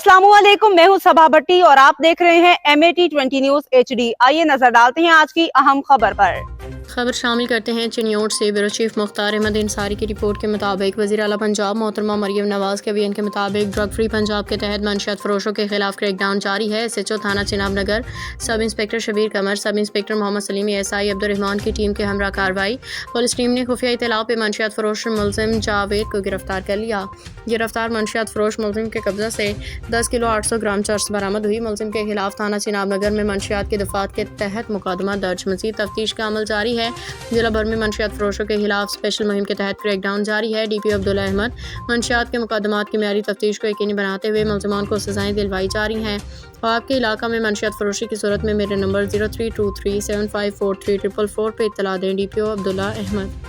अस्सलाम वालेकुम, मैं हूं सबा भट्टी और आप देख रहे हैं MAT20 न्यूज HD। आइए नजर डालते हैं आज की अहम खबर पर। खबर शामिल करते हैं चिन्योट से। ब्यूरो चीफ मुख्तार अहमद इंसारी की रिपोर्ट के मुताबिक वज़ीर आला पंजाब मोहतरमा मरियम नवाज के बयान के मुताबिक ड्रग फ्री पंजाब के तहत मंशियात फरोशों के खिलाफ क्रैकडाउन जारी है। SHO थाना चिनाब नगर sub inspector Shabbir Qamar, sub inspector Mohammad Salim, SI Abdurrahman की टीम के हमरा कार्रवाई। पुलिस टीम ने खुफिया इत्तला पे मंशियात फरोश मुलजिम जावेद को गिरफ्तार कर लिया। गिरफ्तार मंशियात फरोश मुलजिम के कब्जा से 10 किलो 800 ग्राम चर्स बरामद हुई। मुलजिम के खिलाफ थाना चिनाब नगर में मंशियात के दफात के तहत मुकदमा दर्ज। मज़ीद तफ्तीश का अमल जारी है। जिला भर में मंशियात फरोशों के खिलाफ स्पेशल मुहिम के तहत क्रैकडाउन जारी है। DPO अब्दुल्ला अहमद मंशियात के मुकदमात की म्यारी तफ्तीश को यकीनी बनाते हुए मुलजमान को सजाएं दिलवाई जा रही हैं। और आपके इलाका में मंशियात फरोशी की सूरत में मेरे नंबर 0323754344 पे इत्तला दें। DPO अब्दुल्ला अहमद।